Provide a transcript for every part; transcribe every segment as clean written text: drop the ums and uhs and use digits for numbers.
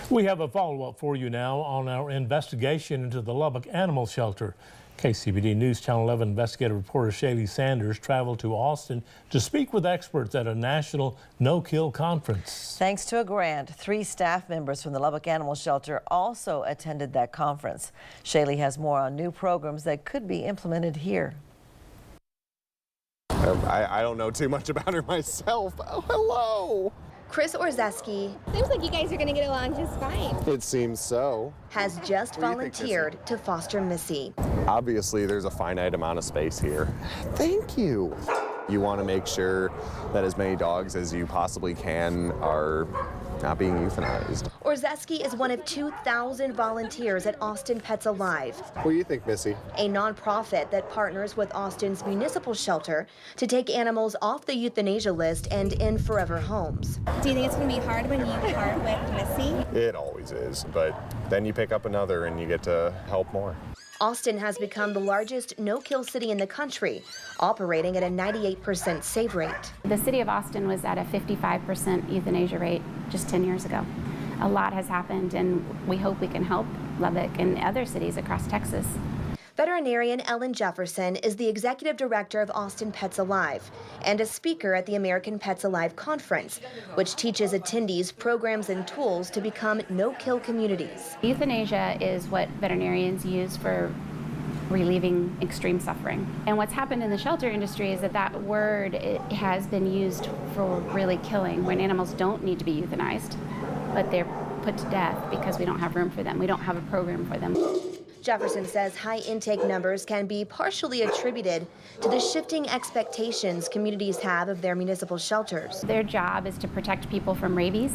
We have a follow-up for you now on our investigation into the Lubbock Animal Shelter. KCBD News Channel 11 investigative reporter Shaley Sanders traveled to Austin to speak with experts at a national no-kill conference. Thanks to a grant, 3 staff members from the Lubbock Animal Shelter also attended that conference. Shaley has more on new programs that could be implemented here. I don't know too much about her myself. Oh, hello. Chris Orzeski, seems like you guys are going to get along just fine. It seems so. Has just volunteered to foster Missy. Obviously, there's a finite amount of space here. Thank you. You want to make sure that as many dogs as you possibly can are not being euthanized. Orzeski is one of 2,000 volunteers at Austin Pets Alive. What do you think, Missy? A nonprofit that partners with Austin's municipal shelter to take animals off the euthanasia list and in forever homes. Do you think it's going to be hard when you part with Missy? It always is, but then you pick up another and you get to help more. Austin has become the largest no-kill city in the country, operating at a 98% save rate. The city of Austin was at a 55% euthanasia rate just 10 years ago. A lot has happened, and we hope we can help Lubbock and other cities across Texas. Veterinarian Ellen Jefferson is the executive director of Austin Pets Alive and a speaker at the American Pets Alive Conference, which teaches attendees programs and tools to become no-kill communities. Euthanasia is what veterinarians use for relieving extreme suffering. And what's happened in the shelter industry is that word has been used for really killing, when animals don't need to be euthanized, but they're put to death because we don't have room for them. We don't have a program for them. Jefferson says high intake numbers can be partially attributed to the shifting expectations communities have of their municipal shelters. Their job is to protect people from rabies.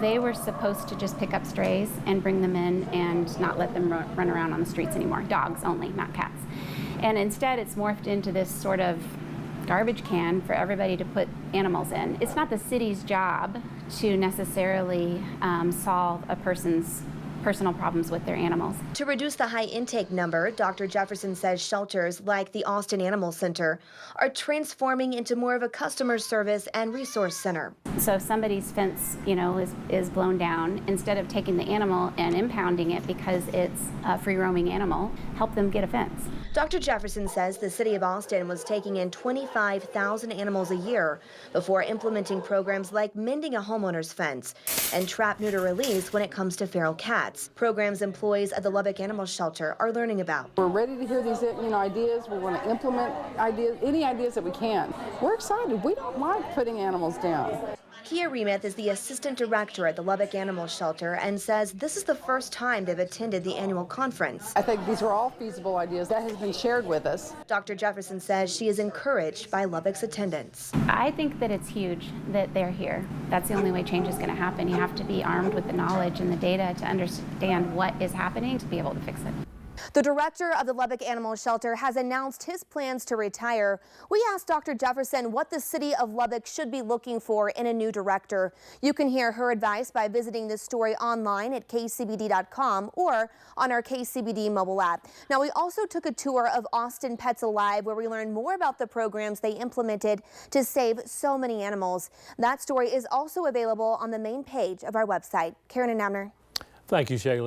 They were supposed to just pick up strays and bring them in and not let them run around on the streets anymore. Dogs only, not cats. And instead it's morphed into this sort of garbage can for everybody to put animals in. It's not the city's job to necessarily solve a person's personal problems with their animals. To reduce the high intake number, Dr. Jefferson says shelters like the Austin Animal Center are transforming into more of a customer service and resource center. So if somebody's fence, is blown down, instead of taking the animal and impounding it because it's a free roaming animal, help them get a fence. Dr. Jefferson says the city of Austin was taking in 25,000 animals a year before implementing programs like mending a homeowner's fence and trap, neuter, release when it comes to feral cats. Programs employees at the Lubbock Animal Shelter are learning about. We're ready to hear these ideas. We want to implement ideas, any ideas that we can. We're excited. We don't like putting animals down. Kia Remeth is the assistant director at the Lubbock Animal Shelter and says this is the first time they've attended the annual conference. I think these are all feasible ideas that has been shared with us. Dr. Jefferson says she is encouraged by Lubbock's attendance. I think that it's huge that they're here. That's the only way change is going to happen. You have to be armed with the knowledge and the data to understand what is happening to be able to fix it. The director of the Lubbock Animal Shelter has announced his plans to retire. We asked Dr. Jefferson what the city of Lubbock should be looking for in a new director. You can hear her advice by visiting this story online at kcbd.com or on our KCBD mobile app. Now, we also took a tour of Austin Pets Alive, where we learned more about the programs they implemented to save so many animals. That story is also available on the main page of our website. Karen and Abner. Thank you, Shaley.